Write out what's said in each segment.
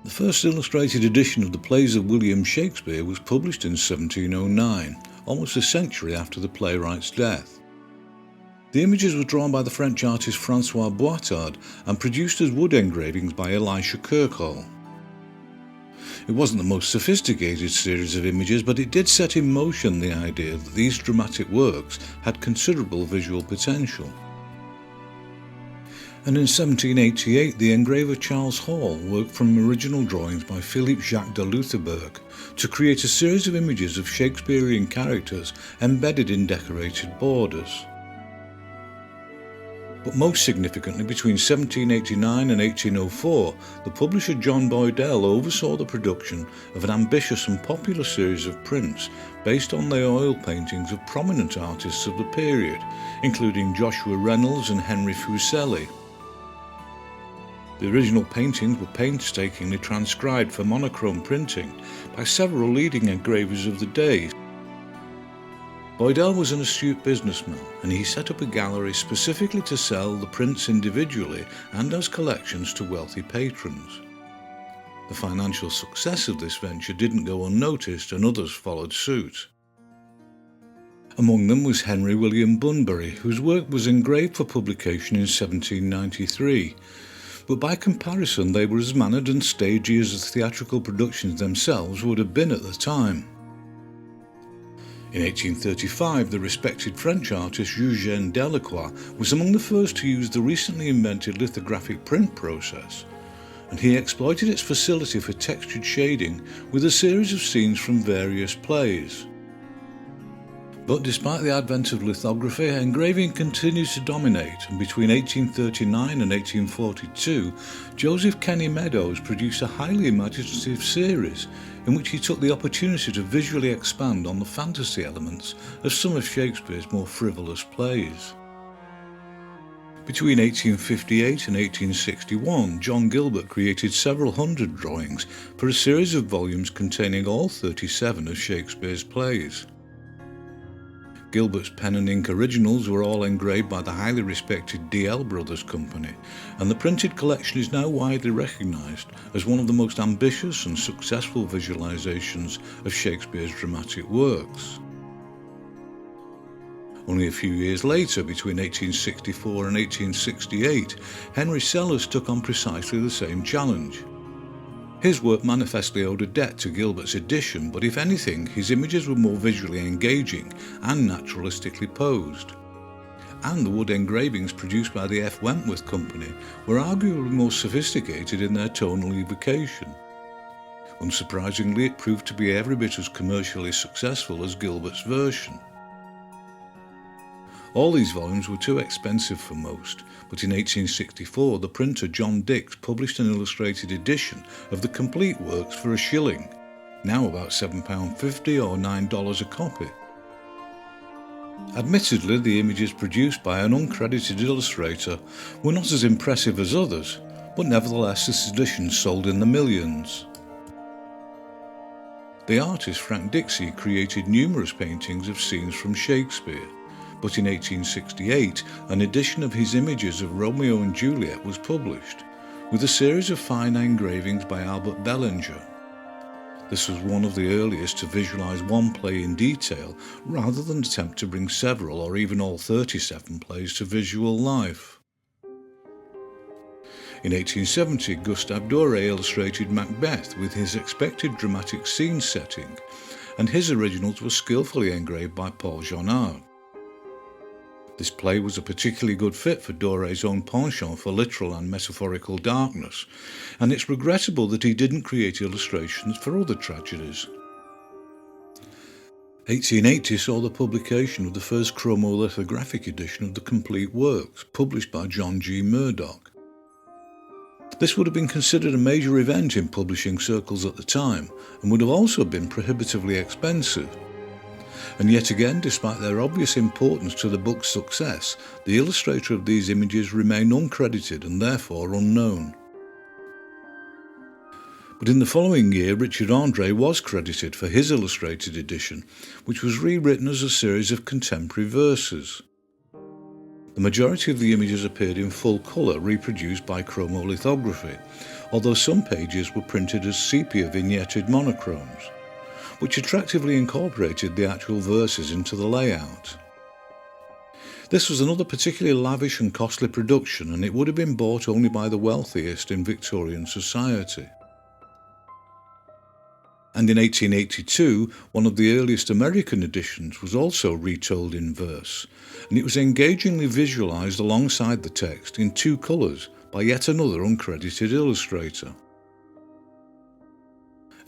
The first illustrated edition of the plays of William Shakespeare was published in 1709, almost a century after the playwright's death. The images were drawn by the French artist Francois Boitard and produced as wood engravings by Elisha Kirkall. It wasn't the most sophisticated series of images, but it did set in motion the idea that these dramatic works had considerable visual potential. And in 1788, the engraver Charles Hall worked from original drawings by Philippe Jacques de Loutherbourg to create a series of images of Shakespearean characters embedded in decorated borders. But most significantly, between 1789 and 1804, the publisher John Boydell oversaw the production of an ambitious and popular series of prints based on the oil paintings of prominent artists of the period, including Joshua Reynolds and Henry Fuseli. The original paintings were painstakingly transcribed for monochrome printing by several leading engravers of the day. Boydell was an astute businessman, and he set up a gallery specifically to sell the prints individually and as collections to wealthy patrons. The financial success of this venture didn't go unnoticed, and others followed suit. Among them was Henry William Bunbury, whose work was engraved for publication in 1793. But by comparison they were as mannered and stagey as the theatrical productions themselves would have been at the time. In 1835, the respected French artist Eugène Delacroix was among the first to use the recently invented lithographic print process, and he exploited its facility for textured shading with a series of scenes from various plays. But despite the advent of lithography, engraving continued to dominate, and between 1839 and 1842, Joseph Kenny Meadows produced a highly imaginative series in which he took the opportunity to visually expand on the fantasy elements of some of Shakespeare's more frivolous plays. Between 1858 and 1861, John Gilbert created several hundred drawings for a series of volumes containing all 37 of Shakespeare's plays. Gilbert's pen and ink originals were all engraved by the highly respected D.L. Brothers Company, and the printed collection is now widely recognised as one of the most ambitious and successful visualisations of Shakespeare's dramatic works. Only a few years later, between 1864 and 1868, Henry Sellers took on precisely the same challenge. His work manifestly owed a debt to Gilbert's edition, but if anything, his images were more visually engaging and naturalistically posed. And the wood engravings produced by the F. Wentworth Company were arguably more sophisticated in their tonal evocation. Unsurprisingly, it proved to be every bit as commercially successful as Gilbert's version. All these volumes were too expensive for most, but in 1864 the printer John Dix published an illustrated edition of the complete works for a shilling, now about £7.50 or $9 a copy. Admittedly, the images produced by an uncredited illustrator were not as impressive as others, but nevertheless this edition sold in the millions. The artist Frank Dixie created numerous paintings of scenes from Shakespeare, but in 1868 an edition of his images of Romeo and Juliet was published, with a series of fine engravings by Albert Bellinger. This was one of the earliest to visualise one play in detail, rather than attempt to bring several or even all 37 plays to visual life. In 1870, Gustave Doré illustrated Macbeth with his expected dramatic scene setting, and his originals were skillfully engraved by Paul Jonnard. This play was a particularly good fit for Doré's own penchant for literal and metaphorical darkness, and it's regrettable that he didn't create illustrations for other tragedies. 1880 saw the publication of the first chromolithographic edition of the complete works, published by John G. Murdoch. This would have been considered a major event in publishing circles at the time, and would have also been prohibitively expensive. And yet again, despite their obvious importance to the book's success, the illustrator of these images remained uncredited and therefore unknown. But in the following year, Richard Andre was credited for his illustrated edition, which was rewritten as a series of contemporary verses. The majority of the images appeared in full colour, reproduced by chromolithography, although some pages were printed as sepia vignetted monochromes, which attractively incorporated the actual verses into the layout. This was another particularly lavish and costly production, and it would have been bought only by the wealthiest in Victorian society. And in 1882, one of the earliest American editions was also retold in verse, and it was engagingly visualised alongside the text in 2 colours by yet another uncredited illustrator.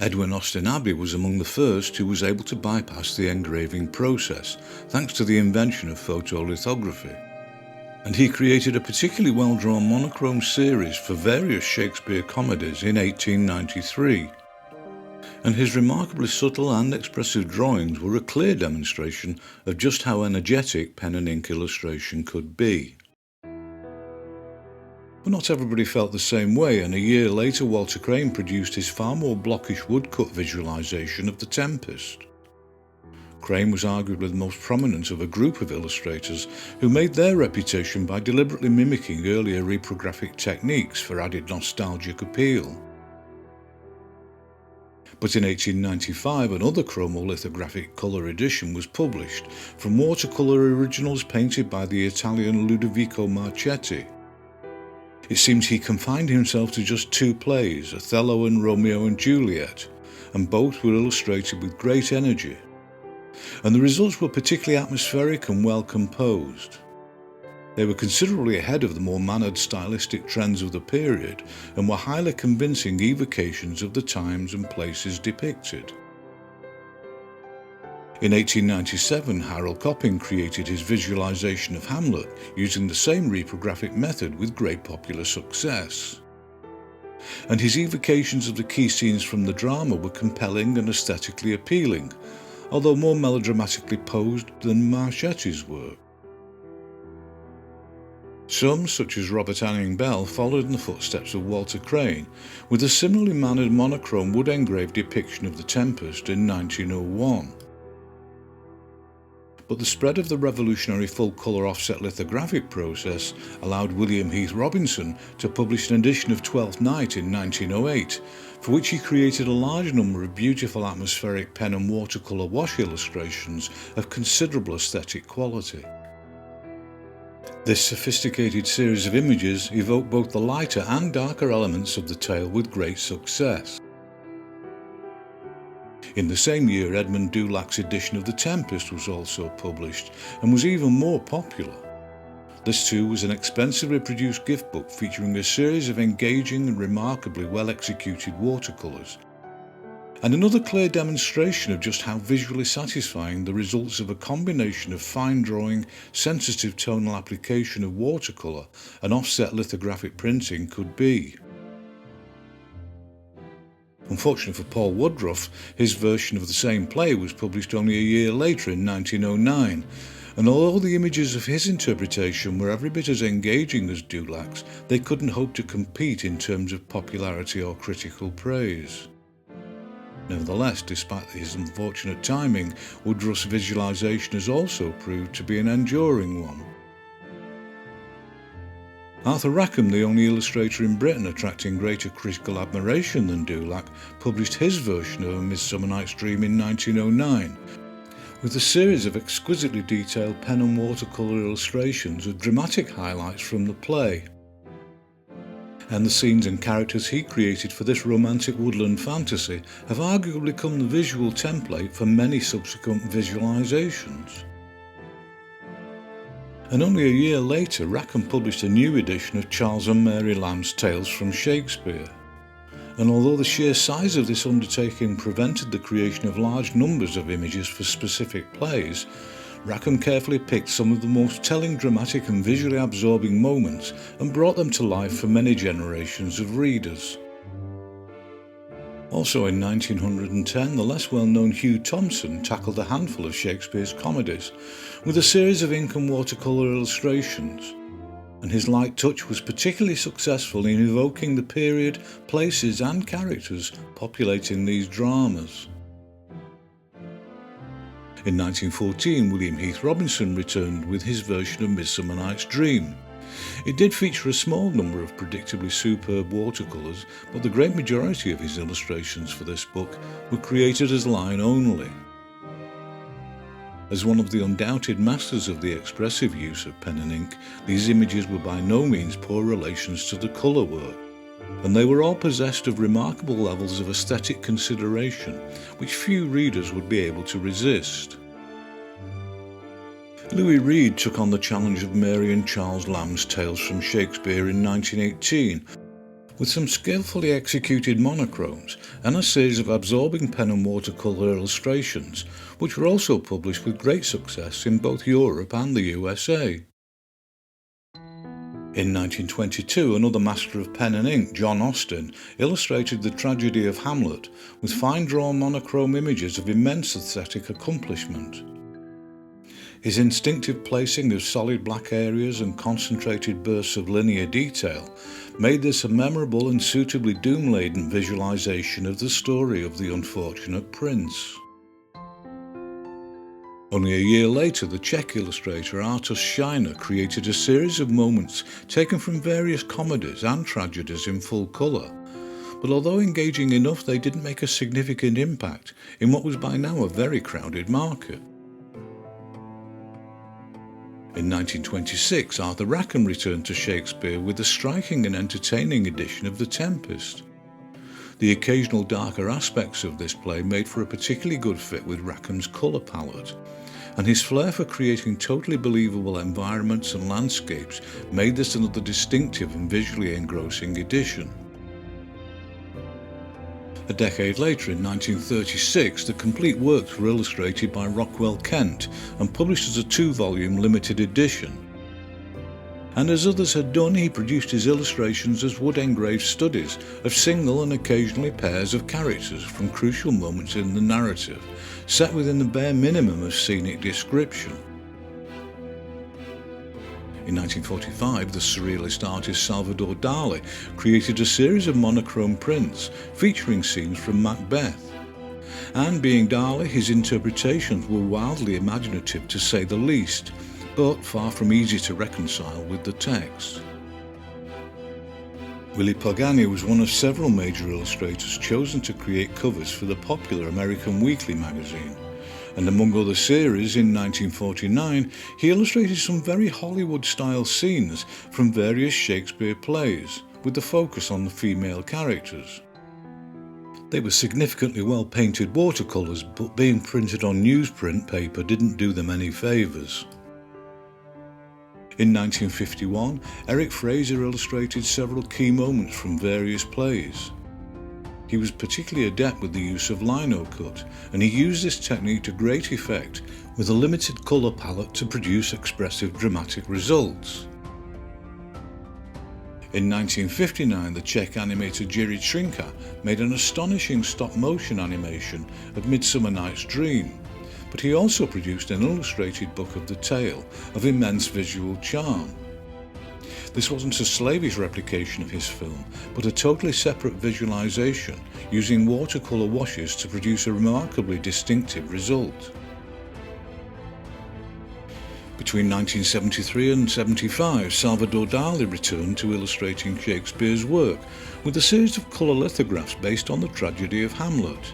Edwin Austin Abbey was among the first who was able to bypass the engraving process, thanks to the invention of photolithography. And he created a particularly well-drawn monochrome series for various Shakespeare comedies in 1893. And his remarkably subtle and expressive drawings were a clear demonstration of just how energetic pen and ink illustration could be. But not everybody felt the same way, and a year later Walter Crane produced his far more blockish woodcut visualisation of The Tempest. Crane was arguably the most prominent of a group of illustrators who made their reputation by deliberately mimicking earlier reprographic techniques for added nostalgic appeal. But in 1895 another chromolithographic colour edition was published from watercolour originals painted by the Italian Ludovico Marchetti. It seems he confined himself to just 2 plays, Othello and Romeo and Juliet, and both were illustrated with great energy. And the results were particularly atmospheric and well composed. They were considerably ahead of the more mannered stylistic trends of the period and were highly convincing evocations of the times and places depicted. In 1897, Harold Copping created his visualisation of Hamlet using the same reprographic method with great popular success. And his evocations of the key scenes from the drama were compelling and aesthetically appealing, although more melodramatically posed than Marchetti's work. Some, such as Robert Anning Bell, followed in the footsteps of Walter Crane, with a similarly mannered monochrome wood-engraved depiction of The Tempest in 1901. But the spread of the revolutionary full-colour offset lithographic process allowed William Heath Robinson to publish an edition of Twelfth Night in 1908, for which he created a large number of beautiful atmospheric pen and watercolour wash illustrations of considerable aesthetic quality. This sophisticated series of images evoked both the lighter and darker elements of the tale with great success. In the same year, Edmund Dulac's edition of The Tempest was also published and was even more popular. This too was an expensively produced gift book featuring a series of engaging and remarkably well executed watercolours, and another clear demonstration of just how visually satisfying the results of a combination of fine drawing, sensitive tonal application of watercolour and offset lithographic printing could be. Unfortunately for Paul Woodruff, his version of the same play was published only a year later in 1909, and although the images of his interpretation were every bit as engaging as Dulac's, they couldn't hope to compete in terms of popularity or critical praise. Nevertheless, despite his unfortunate timing, Woodruff's visualisation has also proved to be an enduring one. Arthur Rackham, the only illustrator in Britain attracting greater critical admiration than Dulac, published his version of A Midsummer Night's Dream in 1909, with a series of exquisitely detailed pen and watercolour illustrations with dramatic highlights from the play. And the scenes and characters he created for this romantic woodland fantasy have arguably become the visual template for many subsequent visualisations. And only a year later, Rackham published a new edition of Charles and Mary Lamb's Tales from Shakespeare. And although the sheer size of this undertaking prevented the creation of large numbers of images for specific plays, Rackham carefully picked some of the most telling, dramatic and visually absorbing moments and brought them to life for many generations of readers. Also in 1910, the less well-known Hugh Thompson tackled a handful of Shakespeare's comedies with a series of ink and watercolour illustrations, and his light touch was particularly successful in evoking the period, places and characters populating these dramas. In 1914, William Heath Robinson returned with his version of Midsummer Night's Dream, It did feature a small number of predictably superb watercolours, but the great majority of his illustrations for this book were created as line only. As one of the undoubted masters of the expressive use of pen and ink, these images were by no means poor relations to the colour work, and they were all possessed of remarkable levels of aesthetic consideration, which few readers would be able to resist. Louis Reed took on the challenge of Mary and Charles Lamb's Tales from Shakespeare in 1918, with some skillfully executed monochromes and a series of absorbing pen and watercolour illustrations, which were also published with great success in both Europe and the USA. In 1922, another master of pen and ink, John Austen, illustrated the tragedy of Hamlet with fine-drawn monochrome images of immense aesthetic accomplishment. His instinctive placing of solid black areas and concentrated bursts of linear detail made this a memorable and suitably doom-laden visualization of the story of the unfortunate prince. Only a year later, the Czech illustrator Artus Scheiner created a series of moments taken from various comedies and tragedies in full colour, but although engaging enough, they didn't make a significant impact in what was by now a very crowded market. In 1926, Arthur Rackham returned to Shakespeare with a striking and entertaining edition of The Tempest. The occasional darker aspects of this play made for a particularly good fit with Rackham's colour palette, and his flair for creating totally believable environments and landscapes made this another distinctive and visually engrossing edition. A decade later, in 1936, the complete works were illustrated by Rockwell Kent and published as a 2-volume limited edition. And as others had done, he produced his illustrations as wood-engraved studies of single and occasionally pairs of characters from crucial moments in the narrative, set within the bare minimum of scenic description. In 1945, the surrealist artist Salvador Dali created a series of monochrome prints featuring scenes from Macbeth. And being Dali, his interpretations were wildly imaginative to say the least, but far from easy to reconcile with the text. Willie Pagani was one of several major illustrators chosen to create covers for the popular American Weekly magazine. And among other series, in 1949, he illustrated some very Hollywood-style scenes from various Shakespeare plays, with the focus on the female characters. They were significantly well-painted watercolours, but being printed on newsprint paper didn't do them any favours. In 1951, Eric Fraser illustrated several key moments from various plays. He was particularly adept with the use of lino cut, and he used this technique to great effect with a limited colour palette to produce expressive dramatic results. In 1959, the Czech animator Jiří Trinka made an astonishing stop-motion animation of Midsummer Night's Dream, but he also produced an illustrated book of the tale of immense visual charm. This wasn't a slavish replication of his film, but a totally separate visualization using watercolor washes to produce a remarkably distinctive result. Between 1973 and 75, Salvador Dali returned to illustrating Shakespeare's work with a series of color lithographs based on the tragedy of Hamlet.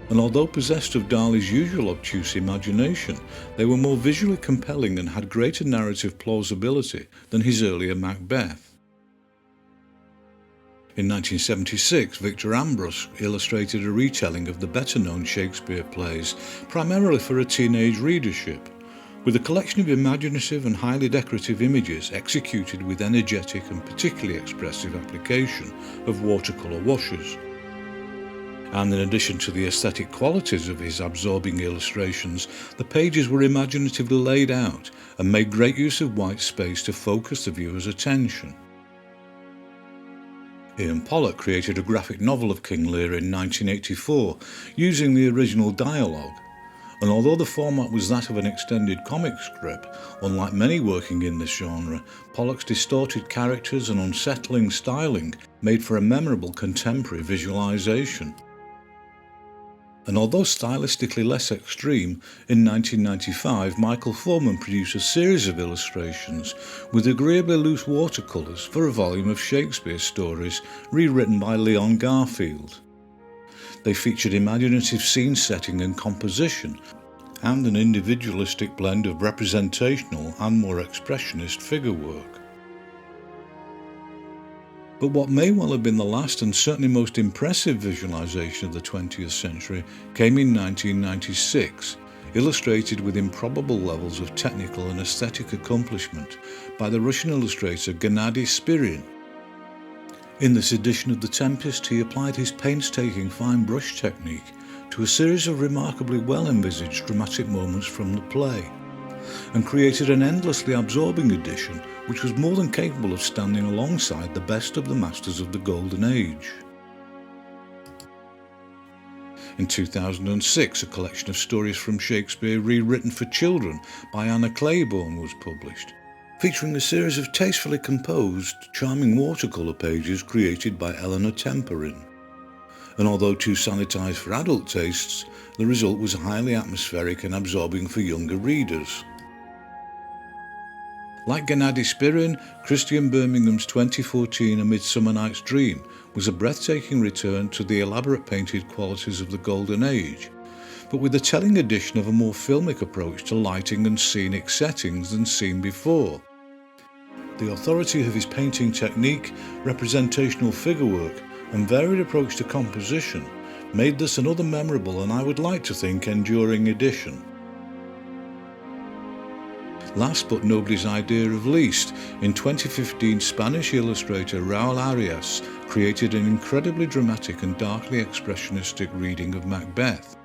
And although possessed of Dali's usual obtuse imagination, they were more visually compelling and had greater narrative plausibility than his earlier Macbeth. In 1976, Victor Ambros illustrated a retelling of the better-known Shakespeare plays, primarily for a teenage readership, with a collection of imaginative and highly decorative images executed with energetic and particularly expressive application of watercolor washes. And in addition to the aesthetic qualities of his absorbing illustrations, the pages were imaginatively laid out and made great use of white space to focus the viewer's attention. Ian Pollock created a graphic novel of King Lear in 1984 using the original dialogue, and although the format was that of an extended comic strip, unlike many working in this genre, Pollock's distorted characters and unsettling styling made for a memorable contemporary visualization. And although stylistically less extreme, in 1995 Michael Foreman produced a series of illustrations with agreeably loose watercolours for a volume of Shakespeare stories rewritten by Leon Garfield. They featured imaginative scene setting and composition, and an individualistic blend of representational and more expressionist figure work. But what may well have been the last and certainly most impressive visualization of the 20th century came in 1996, illustrated with improbable levels of technical and aesthetic accomplishment by the Russian illustrator Gennady Spirin. In this edition of The Tempest, he applied his painstaking fine brush technique to a series of remarkably well-envisaged dramatic moments from the play, and created an endlessly absorbing edition which was more than capable of standing alongside the best of the masters of the Golden Age. In 2006, a collection of stories from Shakespeare rewritten for children by Anna Claiborne was published, featuring a series of tastefully composed, charming watercolour pages created by Eleanor Temperin. And although too sanitised for adult tastes, the result was highly atmospheric and absorbing for younger readers. Like Gennady Spirin, Christian Birmingham's 2014 A Midsummer Night's Dream was a breathtaking return to the elaborate painted qualities of the Golden Age, but with a telling addition of a more filmic approach to lighting and scenic settings than seen before. The authority of his painting technique, representational figure work, and varied approach to composition made this another memorable and, I would like to think, enduring edition. Last but nobody's idea of least, in 2015 Spanish illustrator Raúl Arias created an incredibly dramatic and darkly expressionistic reading of Macbeth.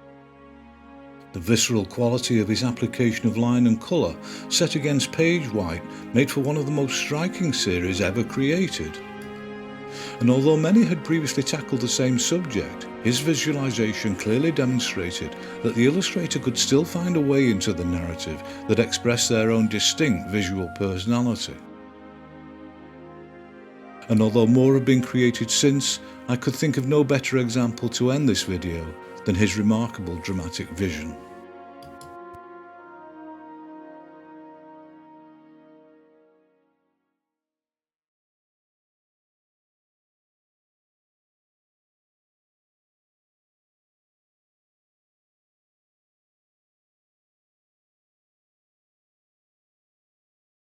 The visceral quality of his application of line and colour, set against page white, made for one of the most striking series ever created. And although many had previously tackled the same subject, his visualization clearly demonstrated that the illustrator could still find a way into the narrative that expressed their own distinct visual personality. And although more have been created since, I could think of no better example to end this video than his remarkable dramatic vision.